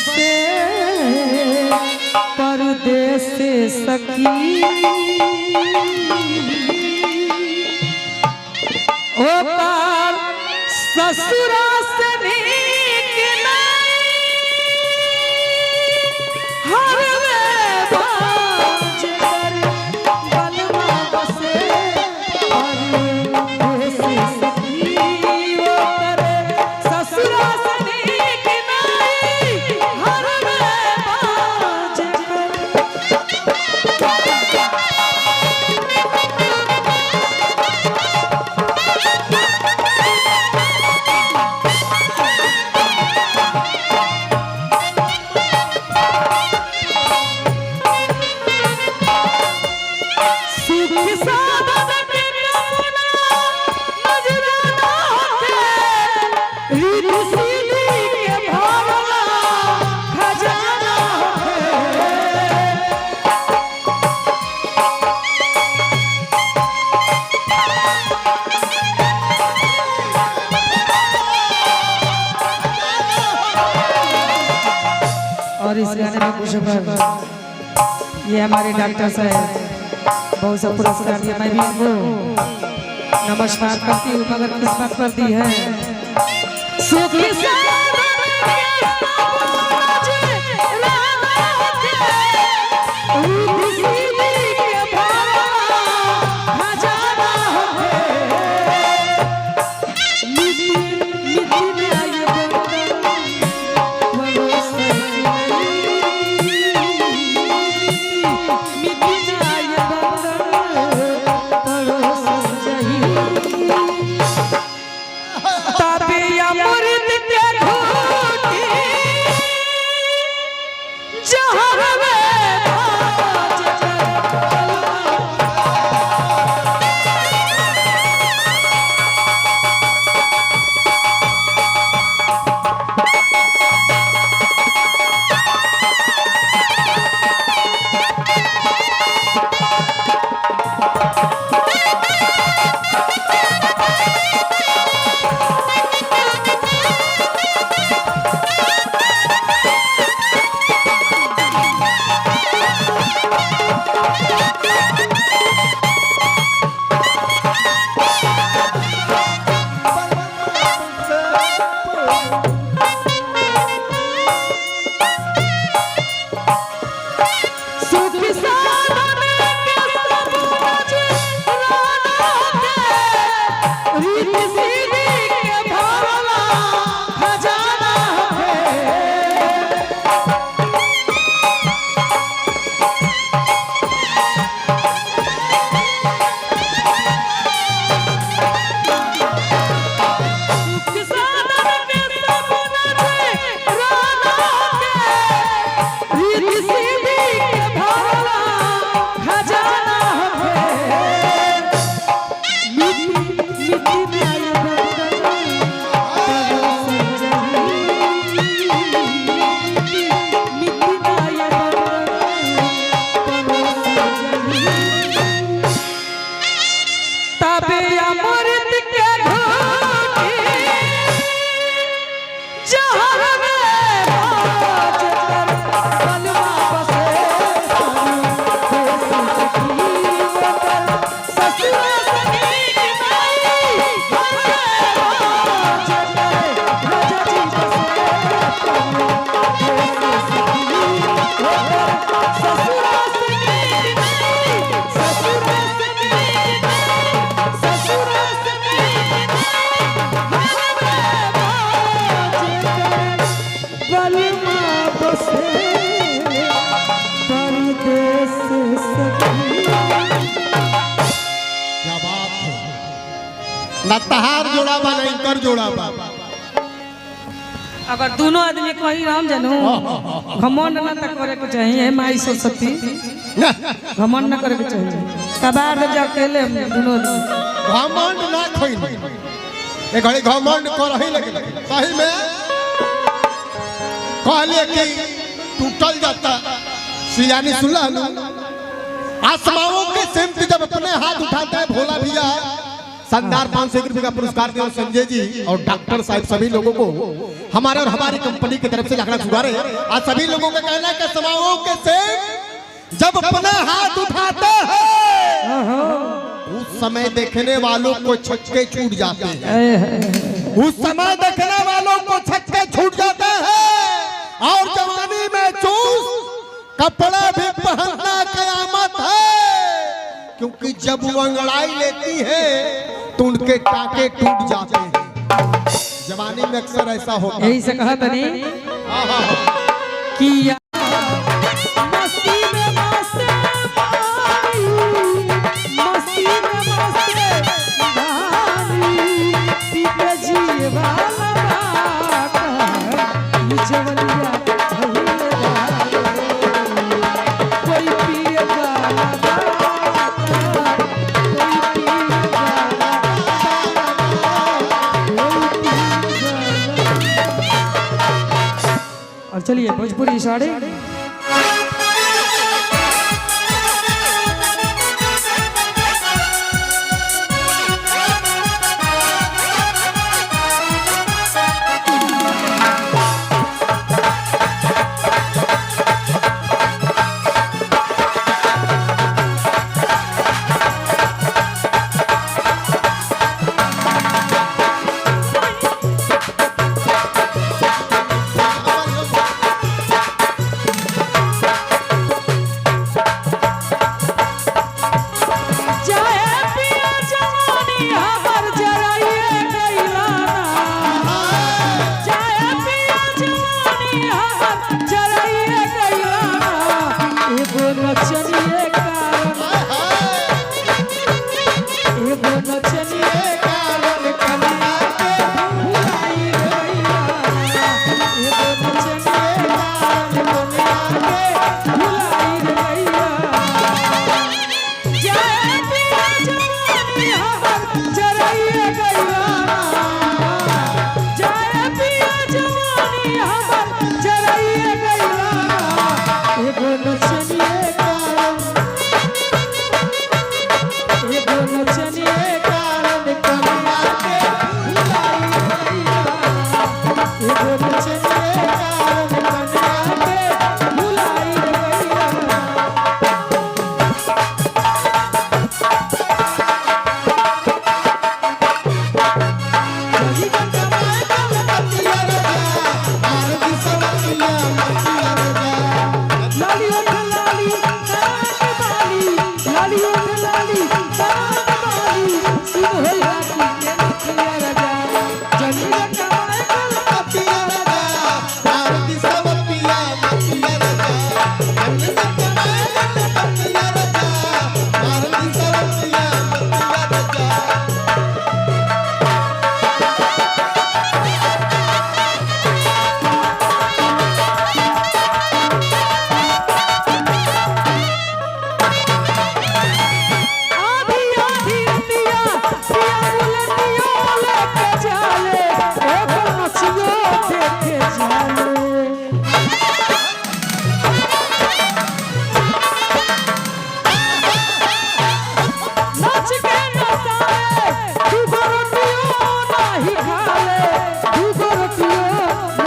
बसे परदेस सखी ओकर ससुरा से नीक नहीं हर वे बाज कर बलवा बसे परदेस सखी ओकर ससुरा से नीक नहीं हर वे बाज और इस गाने में कुछ ये हमारे डॉक्टर साहब बहुत सा पुरस्कार दिया। मैं भी इनको नमस्कार करती हूँ मगर किस्मत पर दी है सुखी तहार जोड़ा बा नहीं कर जोड़ा बा। अगर दोनों आदमी कहीं राम जानू घमंड ना तक करे को चाहिए माई सरस्वती घमंड ना करे को चाहिए कबार जब अकेले दोनों घमंड ना खोई ए घड़ी घमंड कर ही लगे सही में कहले कि टूटल जाता सियानी सुल्ला आसमानों के सिमत जब अपने हाथ उठाता है भोला भैया शानदार 501 रुपए का पुरस्कार दिया संजय जी और डॉक्टर साहब सभी लोगों को हमारे और हमारी कंपनी की तरफ से लाख लाख शुक्राने। आज सभी लोगों का कहना है कि समाओं के से जब अपना हाथ उठाते हैं उस समय देखने वालों को छक्के छूट जाते हैं, उस समय देखने वालों को छक्के छूट जाते हैं और जवानी में चूस कपड़ा भी पहनना कयामत है, क्योंकि जब वो अंगड़ाई लेती है तो उनके टाके टूट जाते हैं। जवानी में अक्सर ऐसा होता है। यही से कहा तनी कि मस्ती में मस्त पानी, मस्ती में मस्त पानी, पीके जिए वाला जवनिया कोई पिएगा और चलिए भोजपुरी साड़ी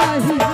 नहीं